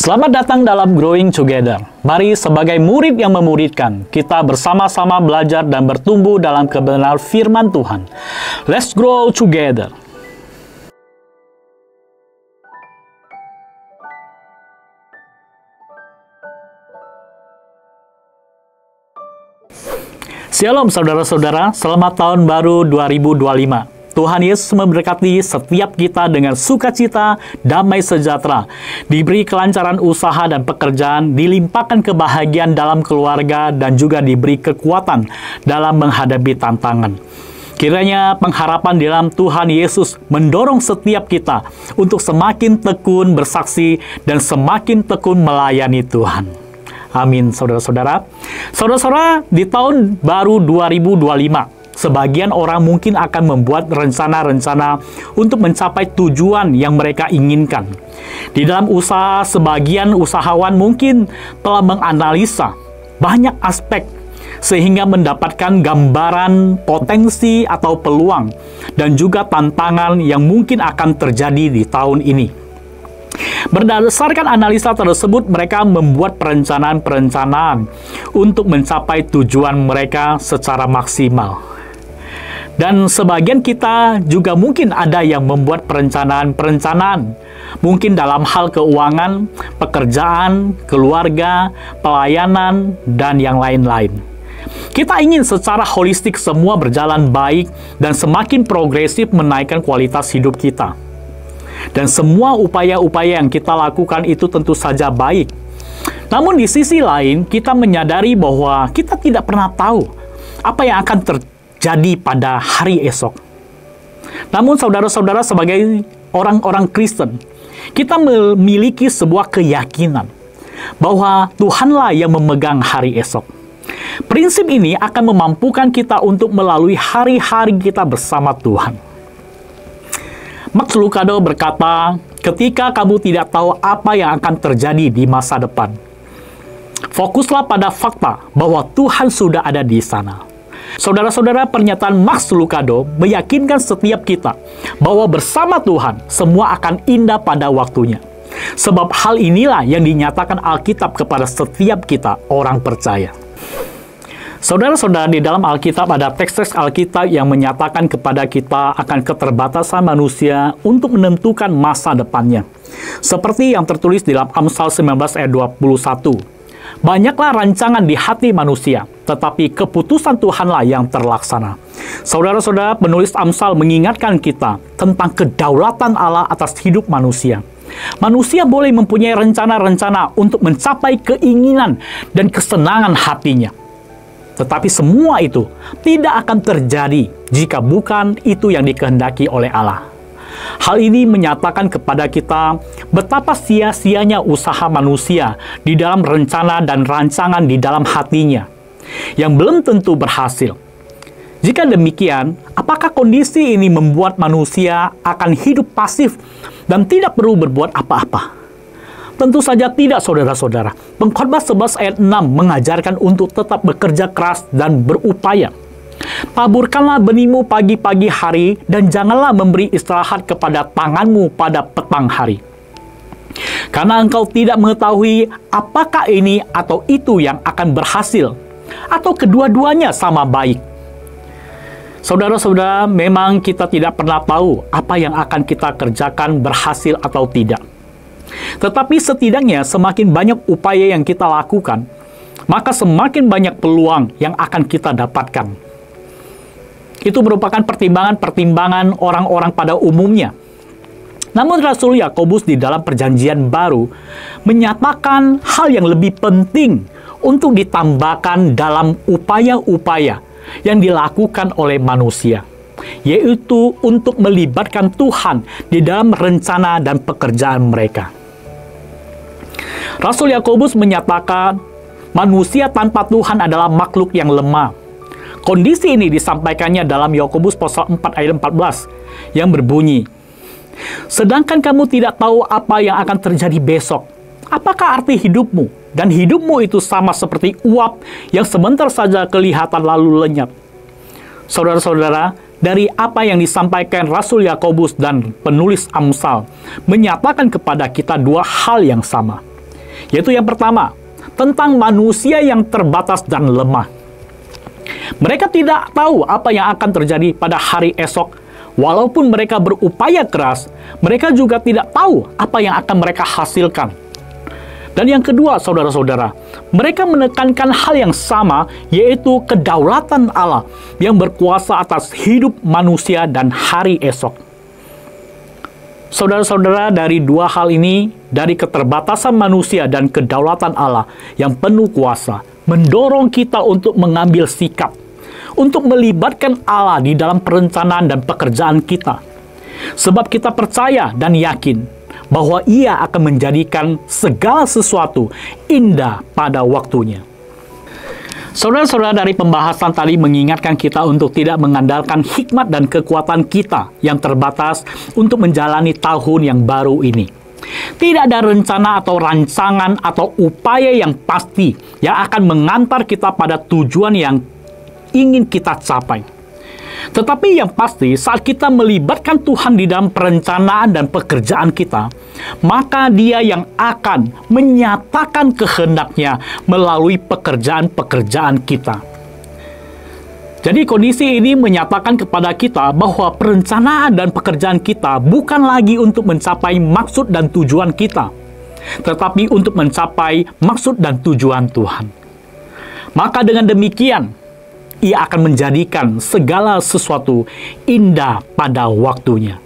Selamat datang dalam Growing Together. Mari sebagai murid yang memuridkan, kita bersama-sama belajar dan bertumbuh dalam kebenaran firman Tuhan. Let's grow together. Shalom saudara-saudara, selamat tahun baru 2025. Tuhan Yesus memberkati setiap kita dengan sukacita, damai sejahtera, diberi kelancaran usaha dan pekerjaan, dilimpahkan kebahagiaan dalam keluarga, dan juga diberi kekuatan dalam menghadapi tantangan. Kiranya pengharapan di dalam Tuhan Yesus mendorong setiap kita untuk semakin tekun bersaksi dan semakin tekun melayani Tuhan. Amin, saudara-saudara. Saudara-saudara, di tahun baru 2025, sebagian orang mungkin akan membuat rencana-rencana untuk mencapai tujuan yang mereka inginkan. Di dalam usaha, sebagian usahawan mungkin telah menganalisa banyak aspek sehingga mendapatkan gambaran potensi atau peluang dan juga tantangan yang mungkin akan terjadi di tahun ini. Berdasarkan analisa tersebut, mereka membuat perencanaan-perencanaan untuk mencapai tujuan mereka secara maksimal. Dan sebagian kita juga mungkin ada yang membuat perencanaan-perencanaan, mungkin dalam hal keuangan, pekerjaan, keluarga, pelayanan, dan yang lain-lain. Kita ingin secara holistik semua berjalan baik dan semakin progresif menaikkan kualitas hidup kita. Dan semua upaya-upaya yang kita lakukan itu tentu saja baik. Namun di sisi lain, kita menyadari bahwa kita tidak pernah tahu apa yang akan terjadi pada hari esok. Namun saudara-saudara, sebagai orang-orang Kristen, kita memiliki sebuah keyakinan bahwa Tuhanlah yang memegang hari esok. Prinsip ini akan memampukan kita untuk melalui hari-hari kita bersama Tuhan. Max Lucado berkata, ketika kamu tidak tahu apa yang akan terjadi di masa depan, fokuslah pada fakta bahwa Tuhan sudah ada di sana. Saudara-saudara, pernyataan Max Lucado meyakinkan setiap kita bahwa bersama Tuhan semua akan indah pada waktunya. Sebab hal inilah yang dinyatakan Alkitab kepada setiap kita orang percaya. Saudara-saudara, di dalam Alkitab ada teks-teks Alkitab yang menyatakan kepada kita akan keterbatasan manusia untuk menentukan masa depannya. Seperti yang tertulis di dalam Amsal 19 ayat 21. Banyaklah rancangan di hati manusia, tetapi keputusan Tuhanlah yang terlaksana. Saudara-saudara, penulis Amsal mengingatkan kita tentang kedaulatan Allah atas hidup manusia. Manusia boleh mempunyai rencana-rencana untuk mencapai keinginan dan kesenangan hatinya. Tetapi semua itu tidak akan terjadi jika bukan itu yang dikehendaki oleh Allah. Hal ini menyatakan kepada kita betapa sia-sianya usaha manusia di dalam rencana dan rancangan di dalam hatinya, yang belum tentu berhasil. Jika demikian, apakah kondisi ini membuat manusia akan hidup pasif dan tidak perlu berbuat apa-apa? Tentu saja tidak, saudara-saudara. Pengkhotbah 11 ayat 6 mengajarkan untuk tetap bekerja keras dan berupaya. Taburkanlah benihmu pagi-pagi hari dan janganlah memberi istirahat kepada tanganmu pada petang hari. Karena engkau tidak mengetahui apakah ini atau itu yang akan berhasil, atau kedua-duanya sama baik. Saudara-saudara, memang kita tidak pernah tahu apa yang akan kita kerjakan berhasil atau tidak. Tetapi setidaknya semakin banyak upaya yang kita lakukan, maka semakin banyak peluang yang akan kita dapatkan. Itu merupakan pertimbangan-pertimbangan orang-orang pada umumnya. Namun Rasul Yakobus di dalam Perjanjian Baru menyatakan hal yang lebih penting untuk ditambahkan dalam upaya-upaya yang dilakukan oleh manusia, yaitu untuk melibatkan Tuhan di dalam rencana dan pekerjaan mereka. Rasul Yakobus menyatakan manusia tanpa Tuhan adalah makhluk yang lemah. Kondisi ini disampaikannya dalam Yakobus pasal 4 ayat 14 yang berbunyi, sedangkan kamu tidak tahu apa yang akan terjadi besok. Apakah arti hidupmu? Dan hidupmu itu sama seperti uap yang sebentar saja kelihatan lalu lenyap. Saudara-saudara, dari apa yang disampaikan Rasul Yakobus dan penulis Amsal menyatakan kepada kita dua hal yang sama, Yaitu yang pertama, tentang manusia yang terbatas dan lemah. Mereka tidak tahu apa yang akan terjadi pada hari esok. Walaupun mereka berupaya keras, mereka juga tidak tahu apa yang akan mereka hasilkan. Dan yang kedua, saudara-saudara, mereka menekankan hal yang sama, yaitu kedaulatan Allah yang berkuasa atas hidup manusia dan hari esok. Saudara-saudara, dari dua hal ini, dari keterbatasan manusia dan kedaulatan Allah yang penuh kuasa, mendorong kita untuk mengambil sikap, untuk melibatkan Allah di dalam perencanaan dan pekerjaan kita. Sebab kita percaya dan yakin bahwa Ia akan menjadikan segala sesuatu indah pada waktunya. Saudara-saudara, dari pembahasan tadi mengingatkan kita untuk tidak mengandalkan hikmat dan kekuatan kita yang terbatas untuk menjalani tahun yang baru ini. Tidak ada rencana atau rancangan atau upaya yang pasti yang akan mengantar kita pada tujuan yang ingin kita capai. Tetapi yang pasti, saat kita melibatkan Tuhan di dalam perencanaan dan pekerjaan kita, maka Dia yang akan menyatakan kehendak-Nya melalui pekerjaan-pekerjaan kita. Jadi kondisi ini menyatakan kepada kita bahwa perencanaan dan pekerjaan kita bukan lagi untuk mencapai maksud dan tujuan kita, tetapi untuk mencapai maksud dan tujuan Tuhan. Maka dengan demikian, Ia akan menjadikan segala sesuatu indah pada waktunya.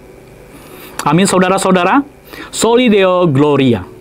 Amin, saudara-saudara. Soli Deo Gloria.